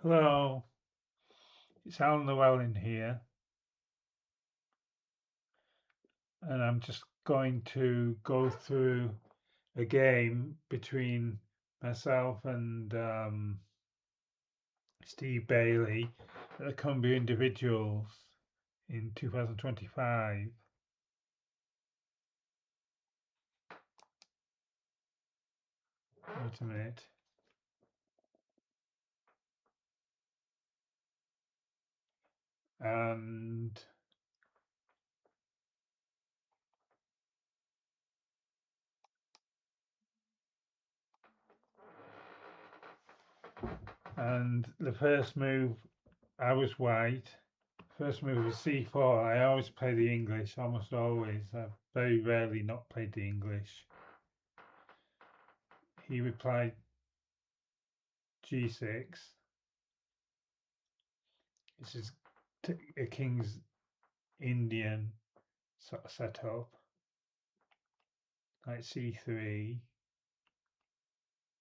Hello, it's Alan Llewellyn here, and I'm just going to go through a game between myself and Steve Bailey at the Cumbria Individuals in 2025. Wait a minute. And the first move, I was white. First move was C4. I always play the English, almost always. I've very rarely not played the English. He replied G6. This is a King's Indian sort of setup. Knight C3,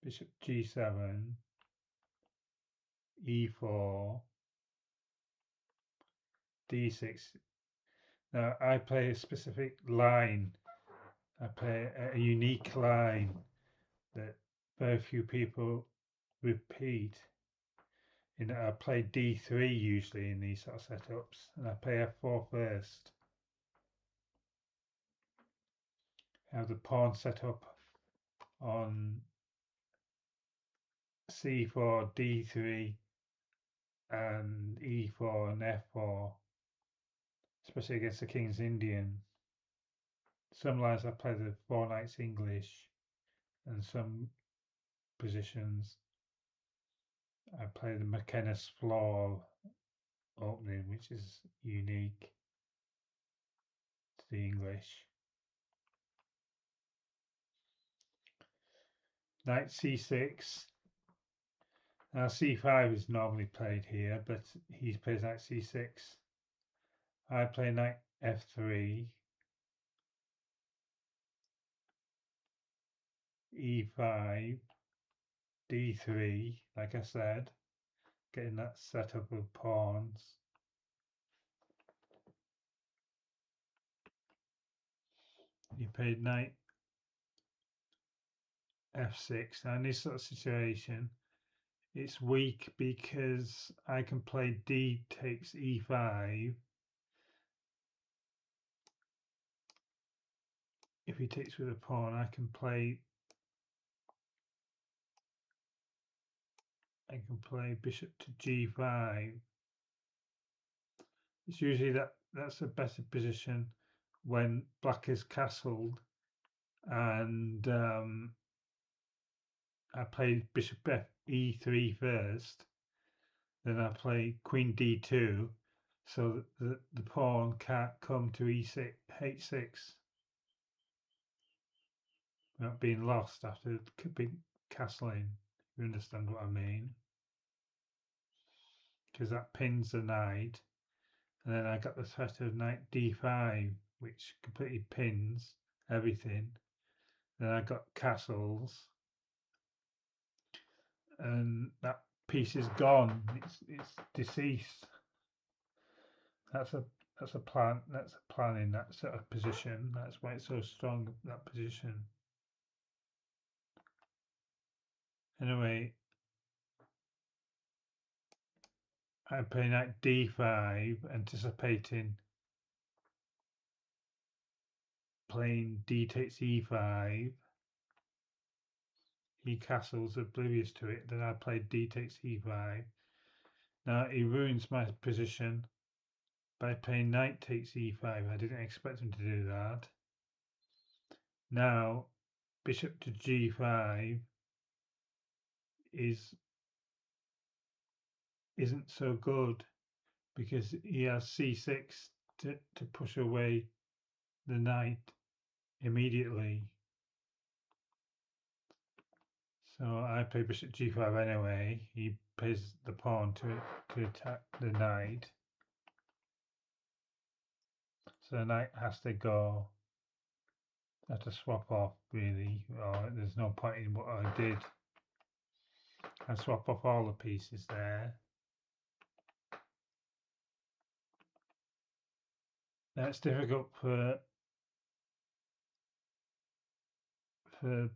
Bishop G7, E4, D6. Now I play a specific line. I play a unique line that very few people repeat. I play D3 usually in these sort of setups, and I play F4 first. I have the pawn set up on C4, D3, and E4 and F4, especially against the King's Indian. Some lines I play the four knights English, and some positions I play the McKenna's floor opening, which is unique to the English. Knight C6. Now C5 is normally played here, but he plays knight C6. I play knight F3, E5, D3, like I said, getting that setup of pawns. He played knight F6. Now in this sort of situation, it's weak because I can play D takes E5. If he takes with a pawn, I can play bishop to G5. It's usually that's a better position when black is castled, and I play bishop E3 first, then I play queen D2, so that the pawn can't come to E6, H6 without being lost after big castling. You understand what I mean? Because that pins the knight, and then I got the threat of knight D5, which completely pins everything. Then I got castles, and that piece is gone. It's deceased. That's a plan. That's a plan in that sort of position. That's why it's so strong. That position. Anyway, I play knight D5, anticipating playing D takes E5. He castles, oblivious to it. Then I played D takes E5. Now he ruins my position by playing knight takes E5. I didn't expect him to do that. Now bishop to G5 isn't so good because he has C6 to push away the knight immediately. So I play bishop G5 anyway. He plays the pawn to attack the knight. So the knight has to go. I have to swap off really. Or there's no point in what I did. I swap off all the pieces there. That's difficult for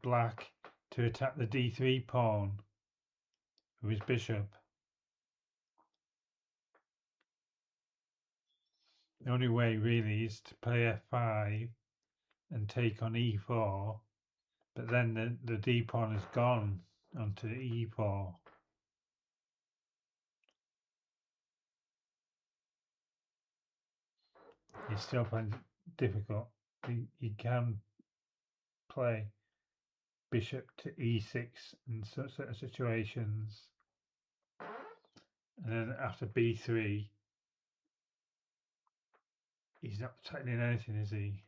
black to attack the d3 pawn with his bishop. The only way really is to play f5 and take on e4, but then the d pawn is gone onto e4. He still finds it difficult. He can play bishop to e6 in certain situations, and then after b3 he's not protecting anything, is he?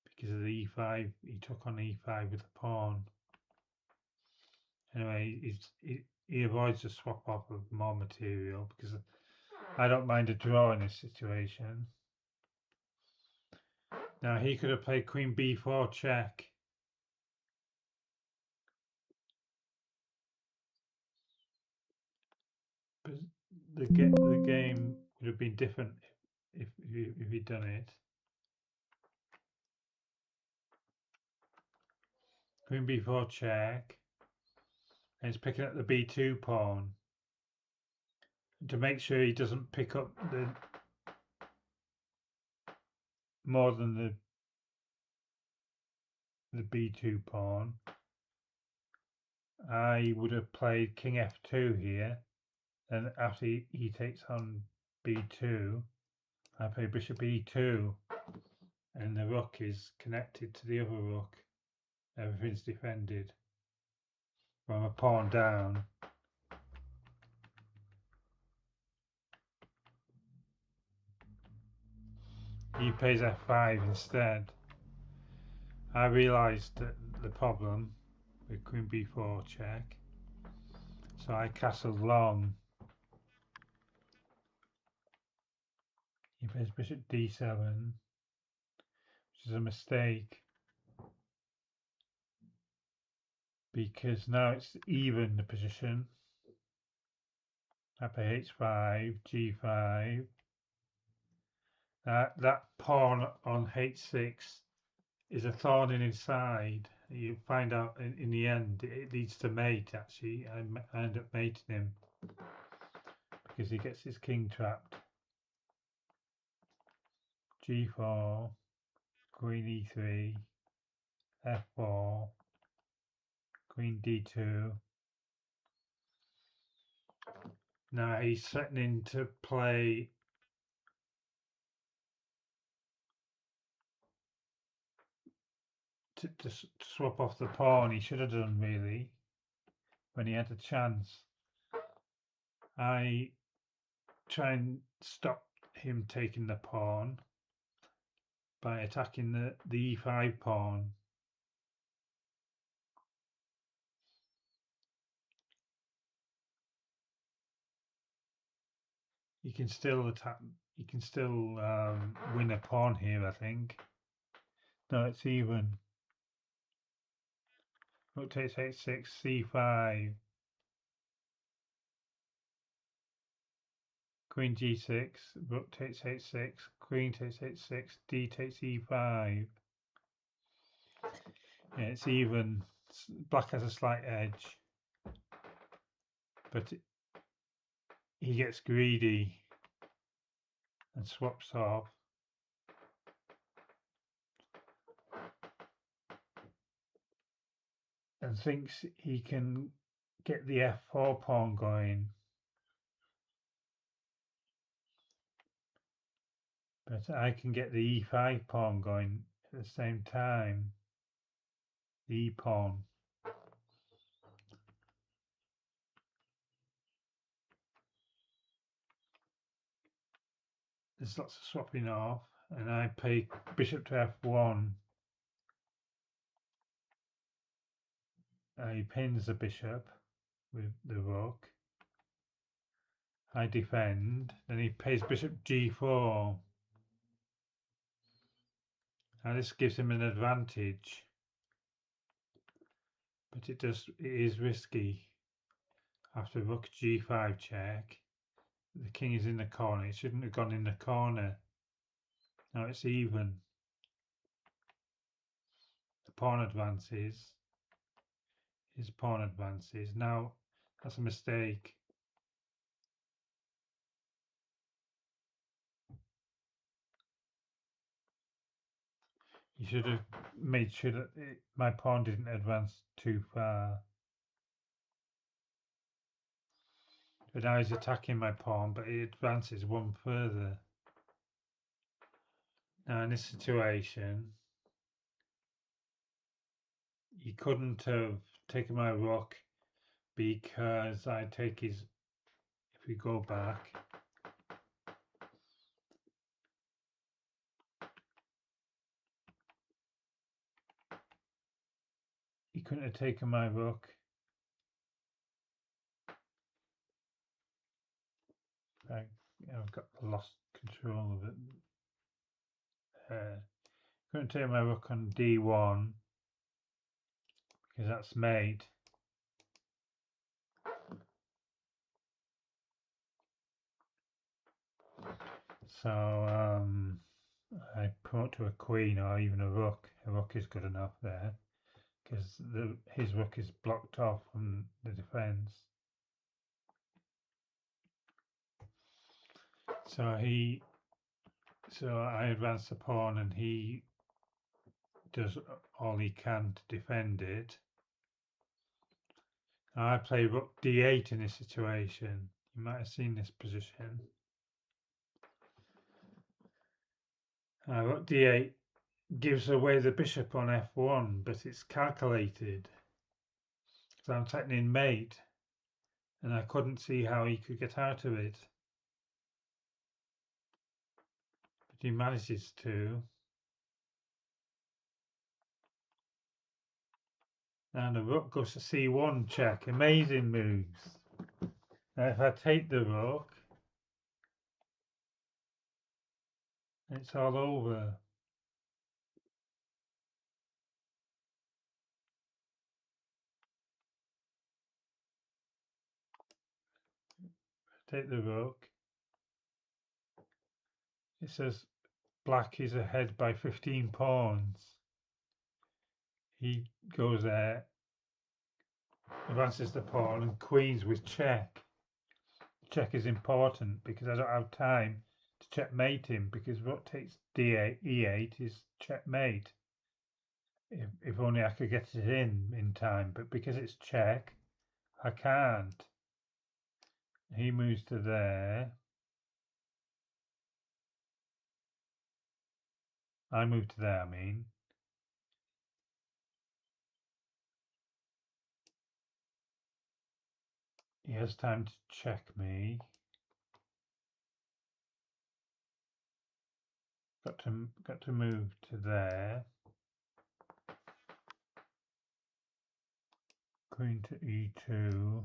Because of the e5, he took on e5 with the pawn. Anyway, he avoids the swap off of more material, because I don't mind a draw in this situation. Now he could have played queen b4 check. But the game would have been different if he'd done it. Queen b4 check. And he's picking up the b2 pawn to make sure he doesn't pick up the more than the b2 pawn. I would have played king f2 here, and after he takes on b2, I play bishop e2, and the rook is connected to the other rook. Everything's defended from a pawn down. He plays f5 instead. I realised that the problem with queen b4 check, so I castled long. He plays bishop d7, which is a mistake, because now it's even the position. I play h5, g5. That pawn on h6 is a thorn in his side. You find out in the end it leads to mate. Actually, I end up mating him because he gets his king trapped. g4, queen e3, f4, queen d2. Now he's threatening to play to swap off the pawn. He should have done, really, when he had a chance. I try and stop him taking the pawn by attacking the e5 pawn. You can still attack. You can still win a pawn here, I think. No, it's even. Rook takes h6, c5, queen g6, rook takes h6, queen takes h6, d takes e5. Yeah, it's even. Black has a slight edge, but he gets greedy and swaps off. And thinks he can get the f4 pawn going. But I can get the e5 pawn going at the same time. The e pawn. There's lots of swapping off, and I play bishop to f1. He pins the bishop with the rook. I defend. Then he plays bishop g4. Now this gives him an advantage, but it is risky. After rook g5 check, the king is in the corner. It shouldn't have gone in the corner. Now it's even. The pawn advances. His pawn advances. Now that's a mistake. You should have made sure that my pawn didn't advance too far. But now he's attacking my pawn, but he advances one further. Now in this situation, he couldn't have taken my rook because I take his. If we go back, he couldn't have taken my rook. I've got lost control of it. Couldn't take my rook on d1 because that's mate. So I promote to a queen or even a rook. A rook is good enough there because his rook is blocked off from the defense. So I advance the pawn and he does all he can to defend it. Now I play rook d8 in this situation. You might have seen this position. Rook d8 gives away the bishop on f1, but it's calculated. So I'm threatening mate, and I couldn't see how he could get out of it. But he manages to. And the rook goes to c1 check. Amazing moves. Now if I take the rook, it's all over. Take the rook. It says black is ahead by 15 pawns. He goes there, advances the pawn, and queens with check. Check is important because I don't have time to checkmate him because rook takes d8, e8 is checkmate. If only I could get it in time, but because it's check, I can't. He moves to there. I move to there, I mean. He has time to check me. Got to move to there. Queen to e2.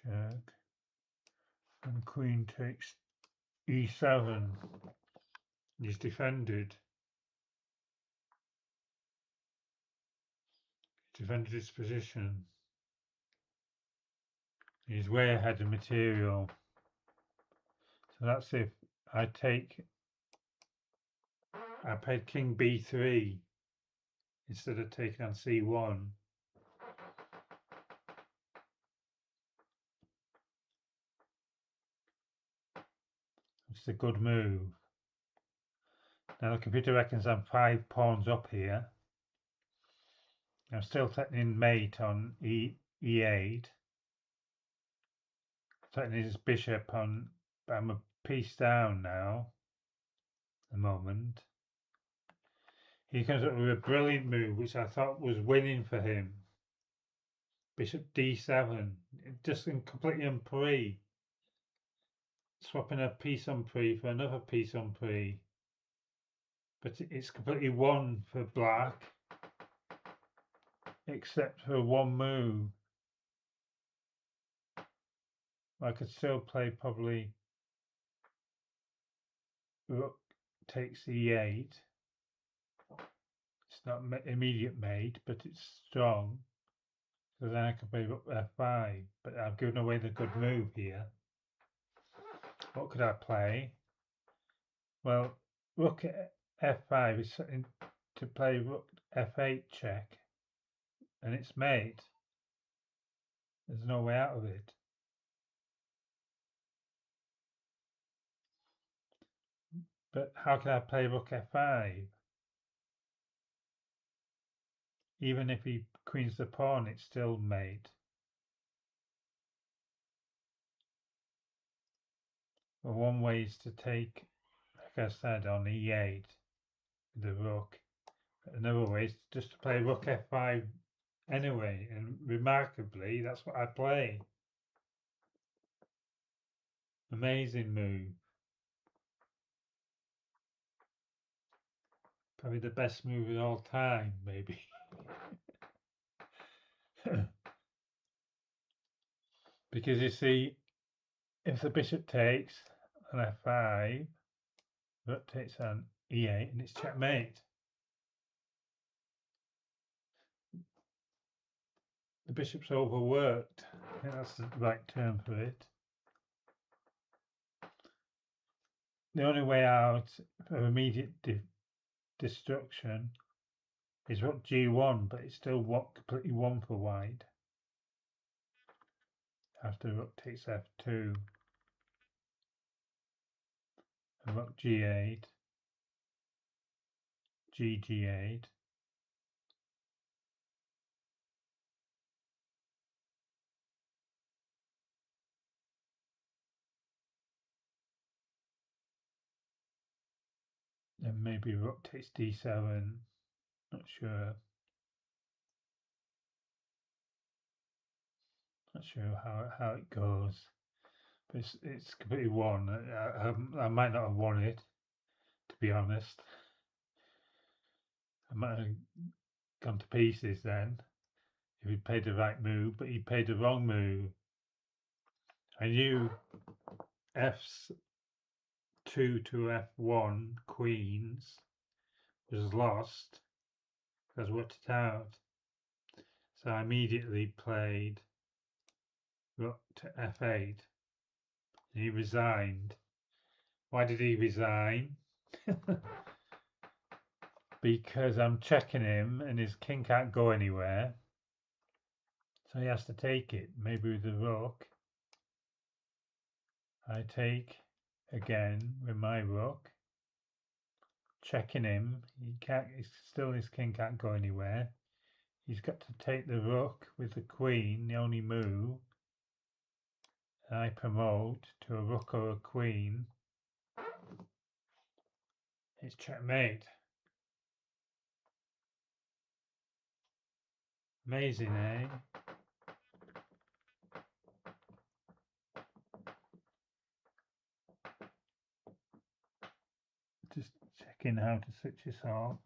Check. And queen takes e7. He's defended. Defended his position. He's way ahead of material. So that's if I played king b3 instead of taking on c1. It's a good move. Now the computer reckons I'm 5 pawns up here. I'm still threatening mate on e8. Threatening his bishop on, but I'm a piece down now. At the moment. He comes up with a brilliant move, which I thought was winning for him. Bishop d7, just completely on pre. Swapping a piece on pre for another piece on pre. But it's completely won for black, except for one move. I could still play probably rook takes e8. It's not immediate mate, but it's strong. So then I can play rook f5, but I've given away the good move here. What could I play? Well, rook f5 is to play rook f8 check, and it's mate. There's no way out of it. But how can I play rook f5? Even if he queens the pawn, it's still mate. Well, one way is to take, like I said, on e8 with the rook. Another way is just to play rook f5 anyway, and remarkably, that's what I play. Amazing move. Probably the best move of all time, maybe. Because you see, if the bishop takes on f5, rook takes on e8, and it's checkmate. The bishop's overworked. I think that's the right term for it. The only way out of immediate destruction is rook g1, but it's still completely one for white. After rook takes f2, and rook g8, g8. Then maybe rook takes d7. Not sure. Not sure how it goes. But it's completely won. I might not have won it, to be honest. I might have gone to pieces then if he played the right move, but he played the wrong move. I knew f2 to f1 queens was lost, so I worked it out. So I immediately played rook to f8. He resigned. Why did he resign? Because I'm checking him and his king can't go anywhere. So he has to take it, maybe with the rook. I take again with my rook. Checking him. His king can't go anywhere. He's got to take the rook with the queen, the only move. And I promote to a rook or a queen. It's checkmate. Amazing, eh? Just checking how to switch this off.